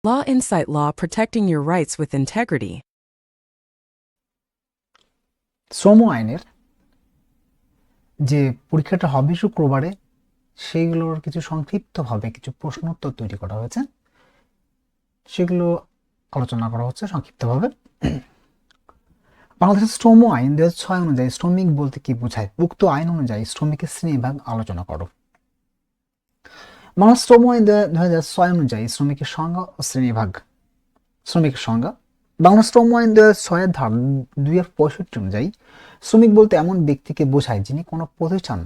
Law Insight Law, protecting your rights with integrity. শ্রম আইনের যে পরীক্ষাটা হবে শুক্রবারে, সেইগুলোর কিছু সংক্ষিপ্তভাবে কিছু প্রশ্ন উত্তর তৈরি করা হয়েছে, সেগুলো আলোচনা করা হচ্ছে সংক্ষিপ্তভাবে। বাংলাদেশের শ্রম আইন 2006 অনুযায়ী শ্রমিক বলতে কি বোঝায়? উক্ত আইন অনুযায়ী শ্রমিকের শ্রেণীবিভাগ আলোচনা করো। বাংলাদেশ শ্রম আইন 2006 অনুযায়ী শ্রমিকের সংজ্ঞা ও শ্রেণীবিভাগ। শ্রমিকের সংজ্ঞা: বাংলাদেশ শ্রম আইন 2006 এর ধারা 265 অনুযায়ী শ্রমিক বলতে এমন ব্যক্তিকে বোঝায় যিনি কোনো প্রতিষ্ঠান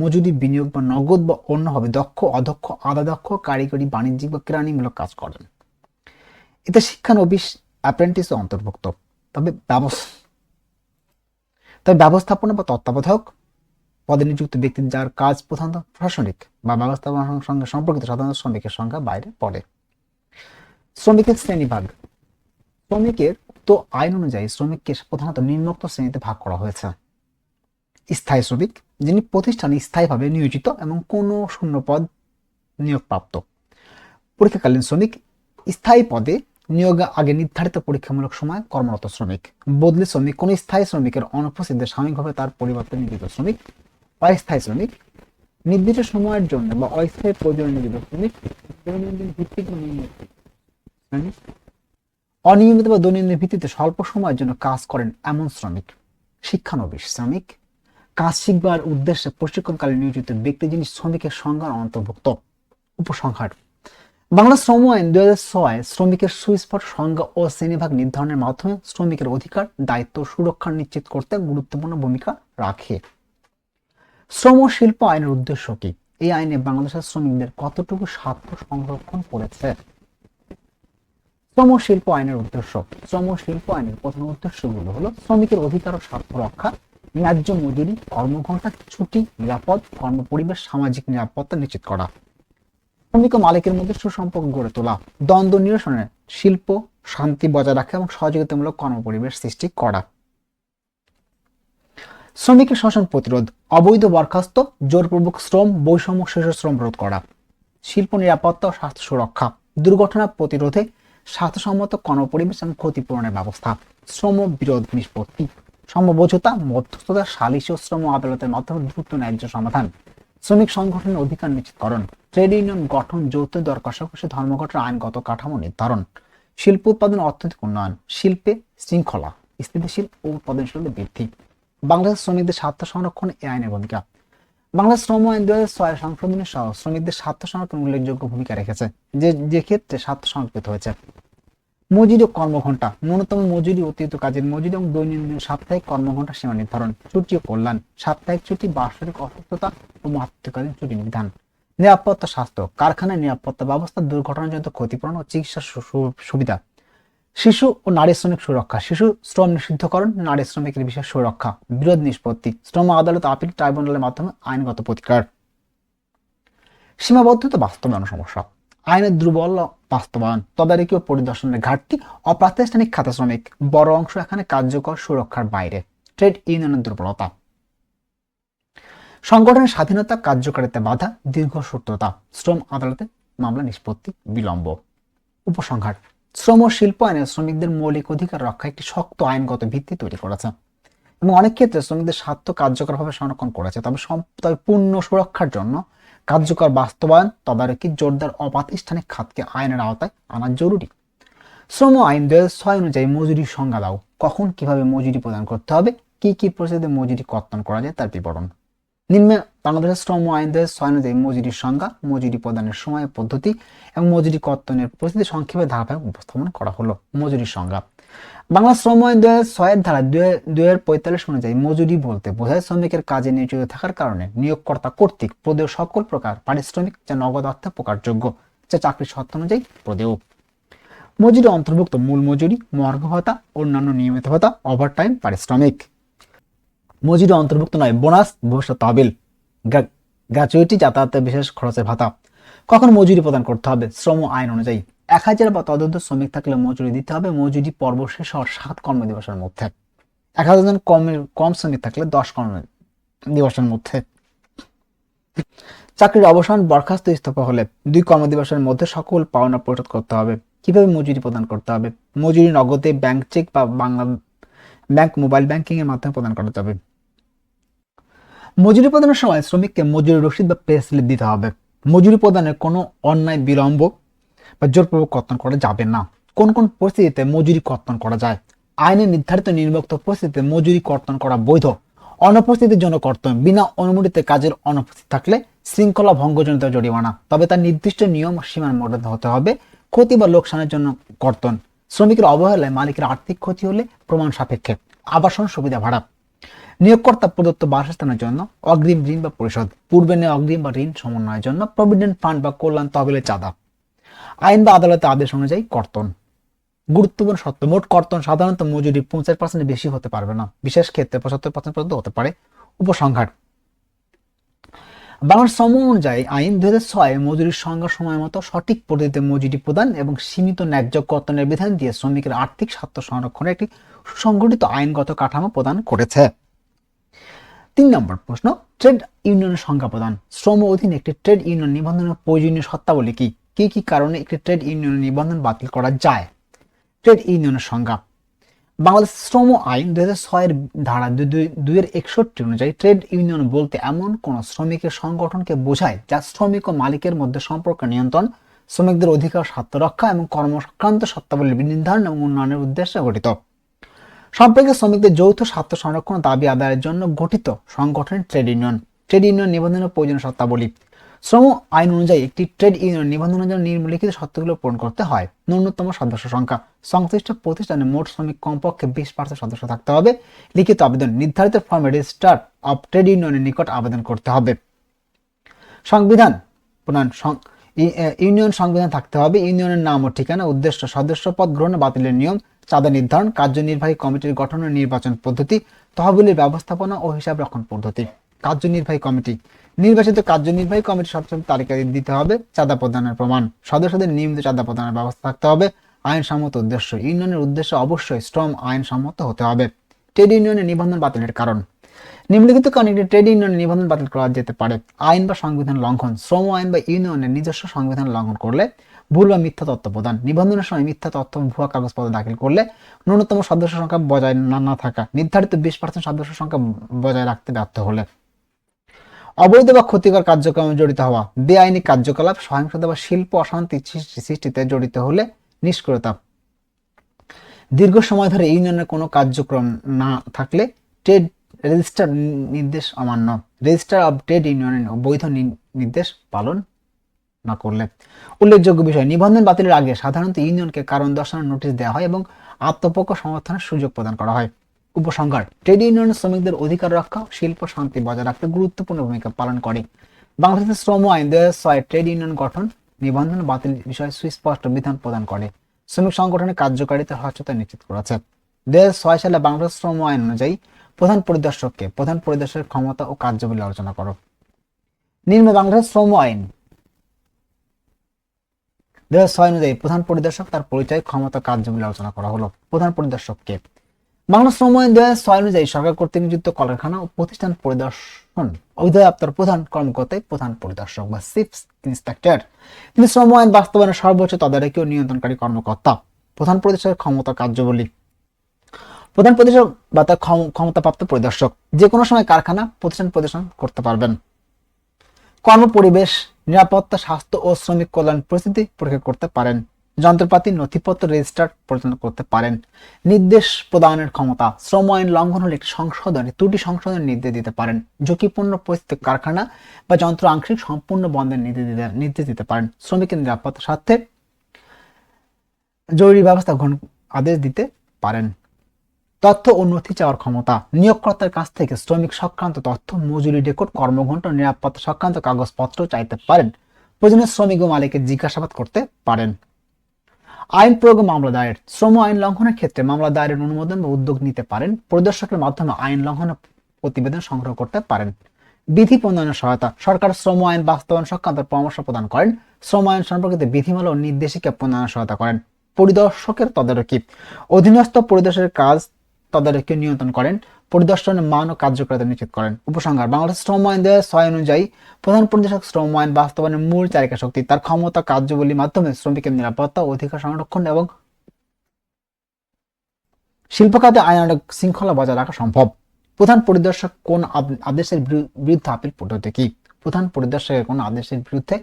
মজুরি, বিনিয়োগ বা নগদ বা অন্যভাবে দক্ষ, অদক্ষ, আধা দক্ষ, কারিগরি, বাণিজ্যিক বা কেরানিমূলক কাজ করেন। এতে শিক্ষানবিশ, অ্যাপ্রেন্টিসও অন্তর্ভুক্ত। তবে ব্যবস্থাপনা বা তত্ত্বাবধায়ক পদে নিযুক্ত ব্যক্তি যার কাজ প্রধানত প্রশাসনিক বা ব্যবস্থাপনার সঙ্গে সম্পর্কিত সাধারণ শ্রমিকের সংখ্যা বাইরে পড়ে। শ্রমিকের শ্রেণীভাগ: শ্রমিকের তো আইন অনুযায়ী শ্রমিককে প্রধানত নিম্নোক্ত শ্রেণীতে ভাগ করা হয়েছে: স্থায়ী শ্রমিক, যিনি প্রতিষ্ঠানে স্থায়ীভাবে নিয়োজিত এবং কোনো শূন্য পদ নিয়োগপ্রাপ্ত। পরীক্ষাকালীন শ্রমিক, স্থায়ী পদে নিয়োগ আগে নির্ধারিত পরীক্ষামূলক সময় কর্মরত শ্রমিক। বদলি শ্রমিক, কোন স্থায়ী শ্রমিকের অনুপস্থিতিতে সাময়িকভাবে তার পরিবর্তে নিয়োজিত শ্রমিক। অস্থায়ী শ্রমিক, নির্দিষ্ট সময়ের জন্য বা অস্থায়ী প্রয়োজনে নিয়োজিত শ্রমিক। দৈনন্দিন ভিত্তিক শ্রমিক, অনিয়মিত বা দৈনন্দিন ভিত্তিতে স্বল্প সময়ের জন্য কাজ করেন এমন শ্রমিক। শিক্ষানবিশ শ্রমিক, কাজ শিখবার উদ্দেশ্যে প্রশিক্ষণকালে নিয়োজিত ব্যক্তি যিনি শ্রমিকের সংজ্ঞার অন্তর্ভুক্ত। উপসংহার: বাংলা শ্রম আইন 2006 শ্রমিকের সুস্পষ্ট সংজ্ঞা ও শ্রেণীভাগ নির্ধারণের মাধ্যমে শ্রমিকের অধিকার, দায়িত্ব, সুরক্ষা নিশ্চিত করতে গুরুত্বপূর্ণ ভূমিকা রাখে। শ্রম শিল্প আইনের উদ্দেশ্য কি? এই আইনে বাংলাদেশের শ্রমিকদের কতটুকু স্বার্থ সংরক্ষণ করেছে? শ্রম শিল্প আইনের উদ্দেশ্য: শ্রম শিল্প আইনের প্রধান উদ্দেশ্যগুলো হলো শ্রমিকের অধিকার ও স্বার্থ রক্ষা, ন্যায্য মজুরি, কর্মঘণ্টা, ছুটি, নিরাপদ কর্মপরিবেশ, সামাজিক নিরাপত্তা নিশ্চিত করা, শ্রমিক ও মালিকের মধ্যে সুসম্পর্ক গড়ে তোলা, দ্বন্দ্ব নিরসনে শিল্প শান্তি বজায় রাখা এবং সহযোগিতামূলক কর্মপরিবেশ সৃষ্টি করা। শ্রমিকের শোষণ প্রতিরোধ: অবৈধ বরখাস্ত, জোরপূর্বক শ্রম, বৈষম্য, শিশু শ্রম রোধ করা। শিল্প নিরাপত্তা ও স্বাস্থ্য সুরক্ষা, দুর্ঘটনা প্রতিরোধে স্বাস্থ্যসম্মত কর্মপরিবেশ এবং ক্ষতিপূরণের ব্যবস্থা। শ্রম বিরোধ নিষ্পত্তি, সমঝোতা, মধ্যস্থতা, সালিশ ও শ্রম আদালতের মাধ্যমে দ্রুত ন্যায্য সমাধান। শ্রমিক সংগঠনের অধিকার নিশ্চিতকরণ, ট্রেড ইউনিয়ন গঠন, যৌথ দর কষাকষি, ধর্মঘটের আইনগত কাঠামো নির্ধারণ। শিল্প উৎপাদন, অর্থনৈতিক উন্নয়ন, শিল্পে শৃঙ্খলা, স্থিতিশীল ও উৎপাদনশীল বৃদ্ধি। বাংলাদেশ শ্রমিকদের স্বার্থ সংরক্ষণে এই আইনের ভূমিকা: বাংলাদেশ শ্রম আইন 2006 সংশোধনের সহ শ্রমিকদের স্বার্থ সংরক্ষণ উল্লেখযোগ্য ভূমিকা রেখেছে। যে ক্ষেত্রে স্বার্থ সংরক্ষিত হয়েছে: মজুরি ও কর্মঘণ্টা, ন্যূনতম মজুরি, অতিরিক্ত কাজের মজুরি এবং দৈনন্দিন সাপ্তাহিক কর্মঘণ্টা সীমা নির্ধারণ। ছুটি ও কল্যাণ, সাপ্তাহিক ছুটি, বার্ষিক অসুস্থতা ও মাতৃকালীন ছুটি বিধান। নিরাপত্তা, স্বাস্থ্য, কারখানায় নিরাপত্তা ব্যবস্থা, দুর্ঘটনাজনিত ক্ষতিপূরণ ও চিকিৎসা সুবিধা। শিশু ও নারী শ্রমিক সুরক্ষা, শিশু শ্রম নিষিদ্ধকরণ, নারী শ্রমিকের বিশেষ সুরক্ষা। বিরোধ নিষ্পত্তি, শ্রম আদালত, আপিল ট্রাইব্যুনালের মাধ্যমে আইনগত প্রতিকার। সীমাবদ্ধতা বাস্তবায়ন সমস্যা: আইনের দুর্বল বাস্তবায়ন, তদারকি ও পরিদর্শনের ঘাটতি, অপ্রাতিষ্ঠানিক খাতা শ্রমিক, বড় অংশ এখানে কার্যকর সুরক্ষার বাইরে। ট্রেড ইউনিয়নের দুর্বলতা: সংগঠনের স্বাধীনতা, কার্যকারিতা বাধা, দীর্ঘসূত্রতা, শ্রম আদালতে মামলা নিষ্পত্তি বিলম্ব। উপসংহার: শ্রম ও শিল্প আইনে শ্রমিকদের মৌলিক অধিকার রক্ষা একটি শক্ত আইনগত ভিত্তি তৈরি করেছে এবং অনেক ক্ষেত্রে শ্রমিকদের স্বার্থ কার্যকরভাবে সংরক্ষণ করেছে। তবে পূর্ণ সুরক্ষার জন্য কার্যকর বাস্তবায়ন, তদারকি, জোরদার অপ্রাতিষ্ঠানিক খাতকে আইনের আওতায় আনা জরুরি। শ্রম আইন 2006 অনুযায়ী মজুরির সংজ্ঞা দাও। কখন কিভাবে মজুরি প্রদান করতে হবে, কি কি পরিস্থিতিতে মজুরি কর্তন করা যায় তার বিবরণ। নিম্নে বাংলাদেশের শ্রম আইন 2006 অনুযায়ী মজুরির সংজ্ঞা, মজুরি প্রদানের সময়, পদ্ধতি এবং মজুরি কর্তনের পরিস্থিতি সংক্ষেপে ধারাবাহিক উপস্থাপন করা হলো। মজুরির সংজ্ঞা: বাংলা শ্রম আইন 2006 এর ধারা 245 অনুযায়ী মজুরি বলতে বোঝায় শ্রমিকের কাজে নিয়োজিত থাকার কারণে নিয়োগকর্তা কর্তৃক প্রদেয় সকল প্রকার পারিশ্রমিক যা নগদ অর্থে প্রকারযোগ্য, যা চাকরির শর্ত অনুযায়ী প্রদেয়। মজুরি অন্তর্ভুক্ত মূল মজুরি, মর্গ ভাতা, অন্যান্য নিয়মিত ভাতা, ওভারটাইম, পারিশ্রমিক। মজুরি অন্তর্ভুক্ত নয় বোনাস, ভবিষ্যৎ তহবিল, গ্র্যাচুইটি, যাতায়াতের বিশেষ খরচের ভাতা। কখন মজুরি প্রদান করতে হবে? শ্রম আইন অনুযায়ী 1000 বা তদুর্ধ্ব শ্রমিক থাকলে মজুরি দিতে হবে মজুরি পর্ব শেষ হওয়ার 7 কর্মদিবসের মধ্যে। 1000 জন কম শ্রমিক থাকলে 10 কর্মদিবসের মধ্যে। চাকরির অবসান, বরখাস্ত, ইস্তফা হলে 2 কর্মদিবসের মধ্যে সকল পাওনা পরিশোধ করতে হবে। কিভাবে মজুরি প্রদান করতে হবে? মজুরি নগদে, ব্যাংক চেক বা বাংলা ব্যাংক মোবাইল ব্যাংকিং এর মাধ্যমে প্রদান করা যাবে। মজুরি প্রদানের সময় শ্রমিককে মজুরি রসিদ বা পে স্লিপ দিতে হবে। মজুরি প্রদানের কোনো অন্যায়, বিলম্ব বা জোরপূর্বক কর্তন করা যাবে না। কোন কোন পরিস্থিতিতে মজুরি কর্তন করা যায়? আইনে নির্ধারিত নির্মুক্ত পরিস্থিতিতে মজুরি কর্তন করা বৈধ। অনুপস্থিতির জন্য কর্তন, বিনা অনুমতিতে কাজের অনুপস্থিত থাকলে শৃঙ্খলা ভঙ্গজনিত জরিমানা, তবে তার নির্দিষ্ট নিয়ম ও সীমার মধ্যে হতে হবে। ক্ষতি বা লোকসানের জন্য কর্তন, শ্রমিকের অবহেলায় মালিকের আর্থিক ক্ষতি হলে প্রমাণ সাপেক্ষে। আবাসন সুবিধা ভাড়া, নিয়োগকর্তা প্রদত্ত বাসস্থানের জন্য অগ্রিম ঋণ বা পরিশোধ, পূর্বে নেওয়া অগ্রিম বা ঋণ সমন্বয়ের জন্য প্রভিডেন্ট ফান্ড বা কল্যাণ তহবিলের চাঁদা, আইন বা আদালতের আদেশ অনুযায়ী কর্তন। গুরুত্বপূর্ণ শর্ত, মোট কর্তন সাধারণত মজুরি 50% বেশি হতে পারবে না, বিশেষ ক্ষেত্রে 75% পর্যন্ত হতে পারে। উপসংহার, বাংলাদেশ শ্রম অনুযায়ী আইন 2006 মজুরির সংজ্ঞা সময় মতো সঠিক পদ্ধতিতে মজুরি প্রদান এবং সীমিত ন্যায্য কর্তনের বিধান দিয়ে শ্রমিকের আর্থিক স্বার্থ সংরক্ষণের একটি সুসংগঠিত আইনগত কাঠামো প্রদান করেছে। 3 নম্বর প্রশ্ন, ট্রেড ইউনিয়নের সংজ্ঞা প্রদান। শ্রম অধীনে একটি ট্রেড ইউনিয়ন নিবন্ধনের প্রয়োজনীয় শর্তাবলী কি? কি কি কারণে একটি ট্রেড ইউনিয়নের নিবন্ধন বাতিল করা যায়? ট্রেড ইউনিয়নের সংজ্ঞা, বাংলাদেশ শ্রম আইন 2006 এর ধারা 261 অনুযায়ী ট্রেড ইউনিয়ন বলতে এমন কোন শ্রমিকের সংগঠনকে বোঝায় যা শ্রমিক ও মালিকের মধ্যে সম্পর্ক নিয়ন্ত্রণ, শ্রমিকদের অধিকার স্বার্থ রক্ষা এবং কর্মসংক্রান্ত শর্তাবলী নির্ধারণ এবং উন্নয়নের উদ্দেশ্যে গঠিত। সম্পর্কে শ্রমিকদের যৌথ স্বার্থ সংরক্ষণ দাবি আদায়ের জন্য গঠিত সংগঠনের ট্রেড ইউনিয়ন। ট্রেড ইউনিয়ন নিবন্ধনের প্রয়োজনীয় শর্তাবলী, শ্রম আইন অনুযায়ী একটি ট্রেড ইউনিয়ন নিবন্ধনের জন্য নিম্নলিখিত শর্তগুলো পূরণ করতে হয়। ন্যূনতম সদস্য সংখ্যা, সংশ্লিষ্ট প্রতিষ্ঠানে মোট শ্রমিক কমপক্ষে 20% সদস্য থাকতে হবে। লিখিত আবেদন, নির্ধারিত ফর্মে রেজিস্ট্রার অব ট্রেড ইউনিয়নের নিকট আবেদন করতে হবে। সংবিধান প্রণয়ন, ইউনিয়ন সংবিধান থাকতে হবে। ইউনিয়নের নাম ও ঠিকানা, উদ্দেশ্য, সদস্য পদ গ্রহণ বাতিলের নিয়ম, চাঁদা নির্ধারণ, কার্যনির্বাহী কমিটির গঠন ও নির্বাচন পদ্ধতি, তহবিলের ব্যবস্থাপনা ও হিসাব রক্ষণ পদ্ধতি। কার্যনির্বাহী কমিটি, নির্বাচিত কার্যনির্বাহী কমিটির সদস্যদের তালিকা দিতে হবে। চাঁদা প্রদানের প্রমাণ, সদস্যদের নিয়মিত চাঁদা প্রদানের ব্যবস্থা থাকতে হবে। আইনসম্মত উদ্দেশ্য, ইউনিয়নের উদ্দেশ্য অবশ্যই শ্রম আইনসম্মত হতে হবে। ট্রেড ইউনিয়নের নিবন্ধন বাতিলের কারণ, নিম্নলিখিত কারণে একটি ট্রেড ইউনিয়নের নিবন্ধন বাতিল করা যেতে পারে। আইন বা সংবিধান লঙ্ঘন, শ্রম আইন বা ইউনিয়নের নিজস্ব সংবিধান লঙ্ঘন করলে, ভুল বা মিথ্যা তথ্য প্রদান, নিবন্ধনের সময় মিথ্যা তথ্য ভুয়া কাগজপত্র দাখিল করলে, ন্যূনতম সদস্য সংখ্যা বজায় না থাকা, নির্ধারিত 20% সদস্য সংখ্যা বজায় রাখতে ব্যর্থ হলে, অবৈধ বা ক্ষতিকর কার্যক্রমে জড়িত হওয়া, বেআইনি কার্যকলাপ, সহিংসতা বা শিল্প অশান্তি সৃষ্টিতে জড়িত হলে নিষ্ক্রিয়তা, দীর্ঘ সময় ধরে ইউনিয়নের কোনো কার্যক্রম না থাকলে, ট্রেড রেজিস্টার নির্দেশ অমান্য, রেজিস্টার অব ট্রেড ইউনিয়নের বৈধ নির্দেশ পালন না করলে। উল্লেখযোগ্য বিষয়, নিবন্ধন বাতিলের আগে সাধারণত ইউনিয়নকে কারণ দর্শানোর নোটিশ দেওয়া হয় এবং আত্মপক্ষ সমর্থনের সুযোগ প্রদান করা হয়। উপসংহার, ট্রেড ইউনিয়ন শ্রমিকদের অধিকার রক্ষা ও শিল্প শান্তি বজায় রাখতে গুরুত্বপূর্ণ ভূমিকা পালন করে। বাংলাদেশের শ্রম আইন 2006 ট্রেড ইউনিয়ন গঠন, নিবন্ধন বাতিল বিষয়ে সুস্পষ্ট বিধান প্রদান করে, শ্রমিক সংগঠনের কার্যকারিতা স্বচ্ছতা নিশ্চিত করেছে। 2006 সালে বাংলাদেশ শ্রম আইন অনুযায়ী প্রধান পরিদর্শকের ক্ষমতা ও কার্যাবলী আলোচনা করো। নিম্ন বাংলাদেশ শ্রম আইন 2006 অনুযায়ী প্রধান পরিদর্শক, তার পরিচয়, ক্ষমতা, কার্যাবলী আলোচনা করা হলো। প্রধান পরিদর্শককে, বাংলা শ্রম আইন 2006 অনুযায়ী সরকার কর্তৃক নিযুক্ত কলকারখানা ও প্রতিষ্ঠান পরিদর্শন অধিদপ্তর প্রধান কর্মকর্তাই প্রধান পরিদর্শক বা চিফ ইন্সপেক্টর। তিনি শ্রম আইন বাস্তবায়নের সর্বোচ্চ তদারকি ও নিয়ন্ত্রণকারী কর্মকর্তা। প্রধান পরিদর্শকের ক্ষমতা, কার্যাবলী, প্রধান পরিদর্শক বা তার ক্ষমতাপ্রাপ্ত পরিদর্শক যে কোনো সময় কারখানা প্রতিষ্ঠান পরিদর্শন করতে পারবেন। কর্ম পরিবেশ, নিরাপত্তা, স্বাস্থ্য ও শ্রমিক কল্যাণ পরিস্থিতি পরীক্ষা করতে পারেন। যন্ত্রপাতি, নথিপত্র রেজিস্টার পরিচালনা করতে পারেন। নির্দেশ প্রদানের ক্ষমতা, শ্রম আইন লঙ্ঘন হলে একটি ত্রুটি সংশোধনের নির্দেশ দিতে পারেন। ঝুঁকিপূর্ণ পরিস্থিতি কারখানা বা যন্ত্র আংশিক সম্পূর্ণ বন্ধের নির্দেশ দিতে পারেন। শ্রমিকের নিরাপত্তার স্বার্থে জরুরি ব্যবস্থা গ্রহণ আদেশ দিতে পারেন। তথ্য ও নথি চাওয়ার ক্ষমতা, নিয়োগকর্তার কাছ থেকে শ্রমিক সংক্রান্ত তথ্য, মজুরি রেকর্ড, কর্মঘণ্টা, নিরাপত্তা সংক্রান্ত কাগজপত্র চাইতে পারেন। প্রয়োজনে শ্রমিক ও মালিকের জিজ্ঞাসাবাদ করতে পারেন। আইন প্রয়োগ, মামলা দায়ের, শ্রম আইন লঙ্ঘনের ক্ষেত্রে মামলা দায়েরের অনুমোদন বা উদ্যোগ নিতে পারেন। পরিদর্শকের মাধ্যমে আইন লঙ্ঘনের প্রতিবেদন সংগ্রহ করতে পারেন। বিধি প্রণয়নের সহায়তা, সরকার শ্রম আইন বাস্তবায়ন সংক্রান্ত পরামর্শ প্রদান করেন। শ্রম আইন সম্পর্কিত বিধিমালা ও নির্দেশিকা প্রণয়নের সহায়তা করেন। পরিদর্শকের তদারকি, অধীনস্থ পরিদর্শকের কাজ তদারকি নিয়ন্ত্রণ করেন, পরিদর্শনের মান ও কার্যকারিতা নিশ্চিত করেন। উপসংহার: বাংলাদেশ শ্রম আইন 2006 অনুযায়ী প্রধান পরিদর্শক শ্রম আইন বাস্তবায়নের মূল চালিকা শক্তি। তার ক্ষমতা কার্যাবলীর মাধ্যমে শ্রমিকের নিরাপত্তা, অধিকার সংরক্ষণ এবং শিল্প খাতে আইনানুগ শৃঙ্খলা বজায় রাখা সম্ভব। প্রধান পরিদর্শক কোন আদেশের বিরুদ্ধে আপিল পদ্ধতি কি? প্রধান পরিদর্শকের কোন আদেশের বিরুদ্ধে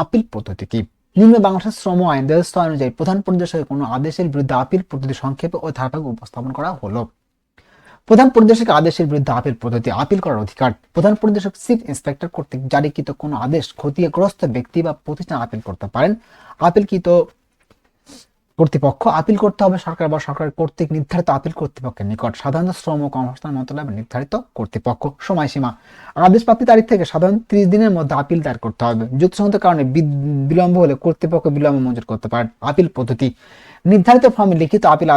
আপিল পদ্ধতি কি? নিম্নে বাংলাদেশের শ্রম আইন 2006 অনুযায়ী প্রধান পরিদর্শকের কোন আদেশের বিরুদ্ধে আপিল পদ্ধতি সংক্ষেপে ও ধারাবাহিক উপস্থাপন করা হলো। প্রধান পরিদর্শকের আদেশের বিরুদ্ধে আপিল পদ্ধতি: আপিল করার অধিকার। প্রধান পরিদর্শক চিফ ইন্সপেক্টর কর্তৃক জারিকৃত কোনো আদেশ ক্ষতিগ্রস্ত ব্যক্তি বা প্রতিষ্ঠান আপিল করতে পারেন। আপিলকৃত কর্তৃপক্ষ আপিল করতে হবে সরকার বা সরকার কর্তৃক নির্ধারিত আপিল কর্তৃপক্ষের নিকট, সাধারণত শ্রম ও কর্মসংস্থান মন্ত্রণালয়ের নির্ধারিত কর্তৃপক্ষ। সময়সীমা: আদেশ প্রাপ্তির তারিখ থেকে সাধারণত 30 দিনের মধ্যে আপিল দায়ের করতে হবে। যুক্তিসঙ্গত কারণে বিলম্ব হলে কর্তৃপক্ষ বিলম্ব মঞ্জুর করতে পারেন। আপিল পদ্ধতি: নির্ধারিত ফর্মে লিখিত আপিল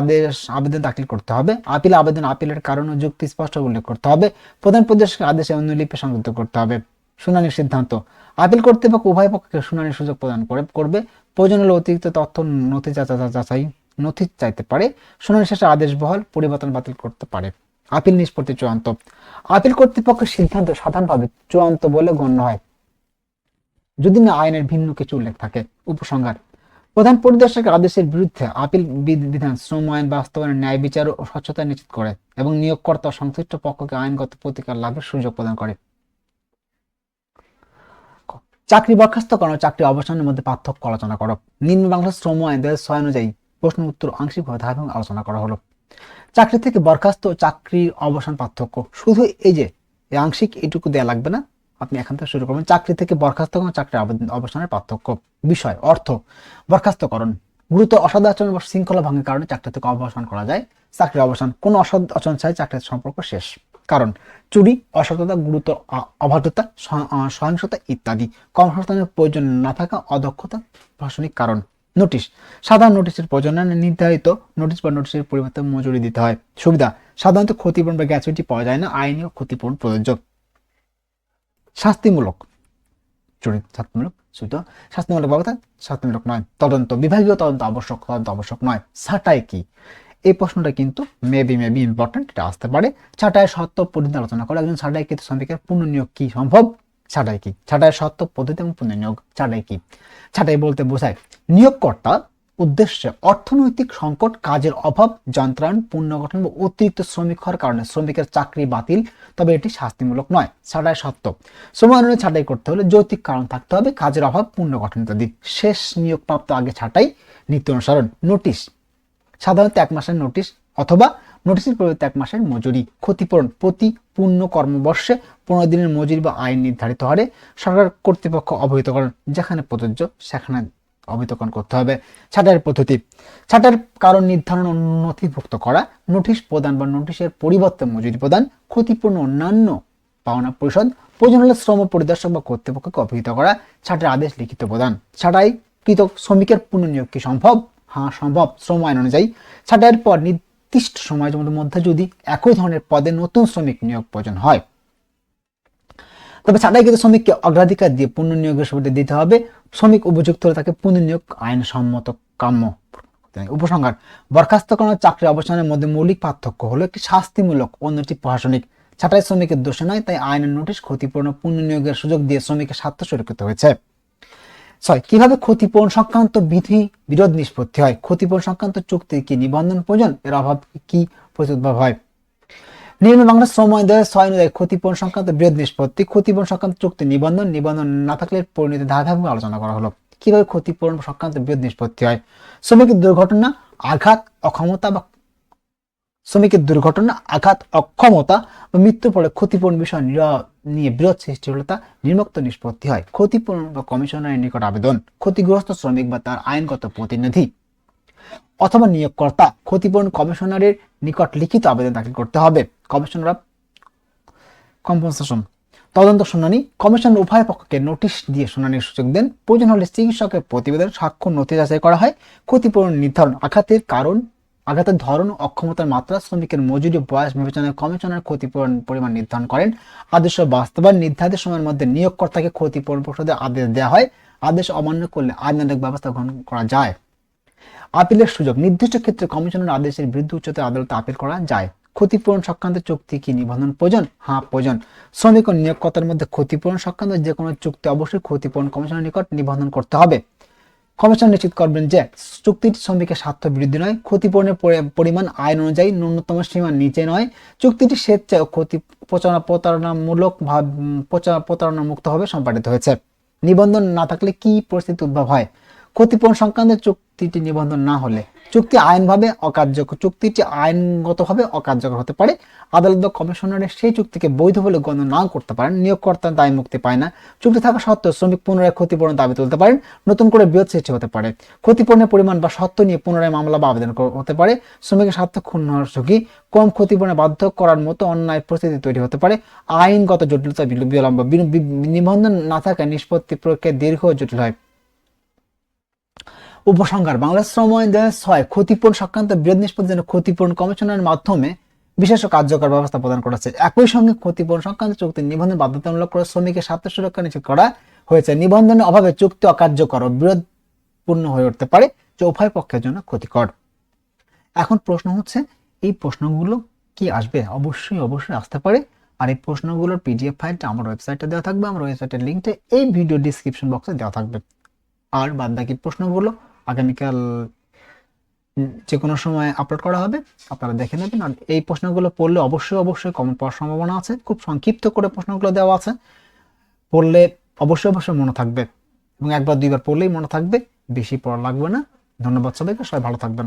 আবেদন দাখিল করতে হবে। আপিল আবেদন আপিলের কারণ ও যুক্তি স্পষ্ট উল্লেখ করতে হবে। প্রধান পরিদর্শকের আদেশে অনুলিপি সংযুক্ত করতে হবে। শুনানির সিদ্ধান্ত: আপিল কর্তৃপক্ষ উভয় পক্ষকে শুনানির সুযোগ প্রদান করবে। প্রয়োজন হলে অতিরিক্ত তথ্য নথি চাইতে পারে। শুনানি শেষে আদেশ বহাল, পরিবর্তন বাতিল করতে পারে। আপিল নিষ্পত্তি চূড়ান্ত: আপিল কর্তৃপক্ষের সিদ্ধান্ত সাধারণভাবে চূড়ান্ত বলে গণ্য হয় যদি না আইনের ভিন্ন কিছু উল্লেখ থাকে। উপসংহার: প্রধান পরিদর্শকের আদেশের বিরুদ্ধে আপিল বিধান শ্রম আইন বাস্তবায়নের ন্যায় বিচার ও স্বচ্ছতা নিশ্চিত করে এবং নিয়োগকর্তা ও সংশ্লিষ্ট পক্ষকে আইনগত প্রতিকার লাভের সুযোগ প্রদান করে। চাকরি বরখাস্তকরণ ও চাকরি অবসানের মধ্যে পার্থক্য আলোচনা করো। নিম্ন বাংলাদেশ শ্রম আইন 2006 অনুযায়ী প্রশ্ন উত্তর আংশিকভাবে ধারাবাহিক আলোচনা করা হলো। চাকরি থেকে বরখাস্ত ও চাকরির অবসান পার্থক্য: শুধু এই যে আংশিক এটুকু দেয়া লাগবে না, আপনি এখান থেকে শুরু করবেন। চাকরি থেকে বরখাস্তকরণ, চাকরির অবসানের পার্থক্য। বিষয়: অর্থ। বরখাস্তকরণ: গুরুতর অসদাচরণ বা শৃঙ্খলা ভঙ্গের কারণে চাকরি থেকে অবসান করা যায়। চাকরির অবসান: কোন অসৎ আচরণ ছাড়াই চাকরির সম্পর্ক শেষ। কারণ: চুরি, অসততা, গুরুতর অবাধ্যতা, সহিংসতা ইত্যাদি। কর্মসংস্থানের প্রয়োজন না থাকা, অদক্ষতা, প্রশাসনিক কারণ। নোটিশ: সাধারণ নোটিশের প্রয়োজন নির্ধারিত নোটিশ বা নোটিশের পরিবর্তে মজুরি দিতে হয়। সুবিধা: সাধারণত ক্ষতিপূরণ বা গ্র্যাচুইটি পাওয়া যায় না, আইনীয় ক্ষতিপূরণ প্রযোজ্য। শাস্তিমূলক শাস্তিমূলক ব্যবস্থা শাস্তিমূলক নয়। তদন্ত: বিভাগীয় তদন্ত আবশ্যক নয়। ছাঁটাই কি? এই প্রশ্নটা কিন্তু মেবি ইম্পর্টেন্ট, এটা আসতে পারে। ছাঁটাইয়ের শর্ত পদ্ধতি আলোচনা করে। একজন ছাঁটাইকৃত শ্রমিকের পুনর্নিয়োগ কি সম্ভব? ছাঁটাই কি? ছাঁটাইয়ের শর্ত পদ্ধতি এবং পুনর্নিয়োগ। ছাঁটাই কি? ছাঁটাই বলতে বোঝায় নিয়োগকর্তা উদ্দেশ্যে অর্থনৈতিক সংকট, কাজের অভাব, যন্ত্রায়ন, পুনর্গঠন বা অতিরিক্ত শ্রমিক হওয়ার কারণে শ্রমিকের চাকরি বাতিল, তবে এটি শাস্তিমূলক নয়। ছাঁটাই শর্ত: শ্রম আইনে ছাঁটাই করতে হলে যৌক্তিক কারণ থাকতে হবে, কাজের অভাব, পুনর্গঠন ইত্যাদি। শেষ নিয়োগপ্রাপ্ত আগে ছাঁটাই। নীতি অনুসরণ: নোটিশ: সাধারণত 1 মাসের নোটিশ অথবা নোটিশের পরিবর্তে 1 মাসের মজুরি। ক্ষতিপূরণ: প্রতি পূর্ণ কর্মবর্ষে 15 দিনের মজুরি বা আইন নির্ধারিত হারে সরকার কর্তৃপক্ষ অবহিত করেন, যেখানে প্রযোজ্য সেখানে অবহিতকরণ করতে হবে। ছাঁটাইয়ের পদ্ধতি: ছাঁটাইয়ের কারণ নির্ধারণ ও নথিভুক্ত করা, নোটিশ প্রদান বা নোটিশের পরিবর্তে মজুরি প্রদান, ক্ষতিপূরণ অন্যান্য পাওনা পরিশোধ, প্রয়োজন হলে শ্রম পরিদর্শক বা কর্তৃপক্ষকে অবহিত করা, ছাঁটাইয়ের আদেশ লিখিত প্রদান। ছাঁটাইকৃত শ্রমিকের পুনর্নিয়োগ কি সম্ভব? হ্যাঁ, সম্ভব। শ্রম আইন অনুযায়ী ছাঁটাইয়ের পর নির্দিষ্ট সময়ের মধ্যে যদি একই ধরনের পদে নতুন শ্রমিক নিয়োগ প্রয়োজন হয়, তবে ছাঁটাইকৃত শ্রমিককে অগ্রাধিকার দিয়ে পুনর্নিয়োগের সুবিধা দিতে হবে। শ্রমিক উপযুক্ত হলে তাকে পুনর্নিয়োগ আইনসম্মত কাম্য। উপসংহার: বরখাস্তকরণ ও চাকরি অবসানের মধ্যে মৌলিক পার্থক্য হলো একটি শাস্তিমূলক, অন্যটি প্রশাসনিক। ছাঁটাই শ্রমিকের দোষে নয়, তাই আইনের নোটিশ, ক্ষতিপূরণ ও পুনর্নিয়োগের সুযোগ দিয়ে শ্রমিকের স্বার্থ সুরক্ষিত হয়েছে। 6. কিভাবে ক্ষতিপূরণ সংক্রান্ত বিরোধ নিষ্পত্তি হয়? ক্ষতিপূরণ সংক্রান্ত চুক্তির কি নিবন্ধন প্রয়োজন? এর অভাব কি প্রতিদ্বন্দ্ব হয়? নিম্ন বাংলা শ্রম আইন 2006 অনুযায়ী ক্ষতিপূরণ সংক্রান্ত বিরোধ নিষ্পত্তি, ক্ষতিপূরণ সংক্রান্ত চুক্তি নিবন্ধন না থাকলে পরিণতি ধারাবাহিকভাবে আলোচনা করা হলো। কিভাবে ক্ষতিপূরণ সংক্রান্ত বিরোধ নিষ্পত্তি হয়? শ্রমিকের দুর্ঘটনা, আঘাত, অক্ষমতা বা মৃত্যুর পরে ক্ষতিপূরণ বিষয় নিয়ে বিরোধ সৃষ্টি হলে তা নিম্নোক্ত নিষ্পত্তি হয়। ক্ষতিপূরণ বা কমিশনারের নিকট আবেদন, ক্ষতিগ্রস্ত শ্রমিক বা তার আইনগত প্রতিনিধি অথবা নিয়োগকর্তা ক্ষতিপূরণ কমিশনারের নিকট লিখিত আবেদন দাখিল করতে হবে। Commissioner of compensation. তদন্ত শুনানি: কমিশনার উভয় পক্ষকে নোটিশ দিয়ে শুনানির সুযোগ দেন। প্রয়োজন হলে চিকিৎসকের প্রতিবেদন, সাক্ষ্য, নথি যাচাই করা হয়। ক্ষতিপূরণ নির্ধারণ: আঘাতের কারণ, আঘাতের ধরন, অক্ষমতার মাত্রা, শ্রমিকের মজুরি, বয়স বিবেচনায় কমিশনার ক্ষতিপূরণ পরিমাণ নির্ধারণ করেন। আদেশ বাস্তবায়ন: নির্ধারিত সময়ের মধ্যে নিয়োগকর্তাকে ক্ষতিপূরণ পরিশোধের আদেশ দেওয়া হয়। আদেশ অমান্য করলে আইনানুগ ব্যবস্থা গ্রহণ করা যায়। আপিলের সুযোগ: নির্দিষ্ট ক্ষেত্রে কমিশনের আদেশের বিরুদ্ধে উচ্চতর আদালতে আপিল করা যায়। ক্ষতিপূরণ সংক্রান্ত চুক্তি কি নিবন্ধন প্রয়োজন? হ্যাঁ, প্রয়োজন। শ্রমিক ও নিয়োগকর্তার মধ্যে ক্ষতিপূরণ সংক্রান্ত যে কোনো চুক্তি অবশ্যই ক্ষতিপূরণ কমিশনের নিকট নিবন্ধন করতে হবে। কমিশন নিশ্চিত করবেন যে চুক্তিটি শ্রমিকের স্বার্থ বিরোধী নয়, ক্ষতিপূরণের পরিমাণ আইন অনুযায়ী ন্যূনতম সীমার নিচে নয়, চুক্তিটি স্বেচ্ছায় ও প্রতারণা মুক্তভাবে সম্পাদিত হয়েছে। নিবন্ধন না থাকলে কি পরিস্থিতি উদ্ভব হয়? ক্ষতিপূরণ সংক্রান্ত চুক্তিটি নিবন্ধন না হলে চুক্তিটি আইনগতভাবে অকার্যকর হতে পারে। আদালত বা কমিশনারের সেই চুক্তিকে বৈধ বলে গণ্য না করতে পারেন। নিয়োগকর্তা দায় মুক্তি পায় না। চুক্তি থাকা সত্ত্বেও শ্রমিক পুনরায় ক্ষতিপূরণ দাবি তুলতে পারেন। নতুন করে বিরোধ সৃষ্টি হতে পারে। ক্ষতিপূরণের পরিমাণ বা শর্ত নিয়ে পুনরায় মামলা বা আবেদন হতে পারে। শ্রমিকের স্বার্থ ক্ষুণ্ণ হওয়ার ঝুঁকি, কম ক্ষতিপূরণে বাধ্য করার মতো অন্যায় পরিস্থিতি তৈরি হতে পারে। আইনগত জটিলতা, বিলম্ব, নিবন্ধন না থাকায় নিষ্পত্তি প্রক্রিয়া দীর্ঘ ও জটিল হয়। উপসংহার: বাংলাদেশ শ্রম আইন 2006 ক্ষতিপূরণ সংক্রান্ত বিরোধ নিষ্পত্তির জন্য ক্ষতিপূরণ কমিশনের মাধ্যমে বিশেষ ও কার্যকর ব্যবস্থা প্রদান করেছে। একই সঙ্গে ক্ষতিপূরণ সংক্রান্ত চুক্তি নিবন্ধন বাধ্যতামূলক করে শ্রমিকের স্বার্থ সুরক্ষা নিশ্চিত করা হয়েছে। নিবন্ধনের অভাবে চুক্তি অকার্যকর ও বিরোধপূর্ণ হয়ে উঠতে পারে, যা উভয় পক্ষের জন্য ক্ষতিকর। এখন প্রশ্ন হচ্ছে, এই প্রশ্নগুলো কি আসবে? অবশ্যই আসতে পারে। আর এই প্রশ্নগুলোর পিডিএফ ফাইলটা আমার ওয়েবসাইটে দেওয়া থাকবে। আমার ওয়েবসাইটের লিঙ্কটা এই ভিডিও ডিসক্রিপশন বক্সে দেওয়া থাকবে। আর বাদ বাকি প্রশ্নগুলো আগামীকাল যে কোনো সময় আপলোড করা হবে, আপনারা দেখে নেবেন। আর এই প্রশ্নগুলো পড়লে অবশ্যই কমেন্ট পাওয়ার সম্ভাবনা আছে। খুব সংক্ষিপ্ত করে প্রশ্নগুলো দেওয়া আছে, পড়লে অবশ্যই মনে থাকবে, এবং একবার দুইবার পড়লেই মনে থাকবে, বেশি পড়া লাগবে না। ধন্যবাদ সবাইকে, সবাই ভালো থাকবেন।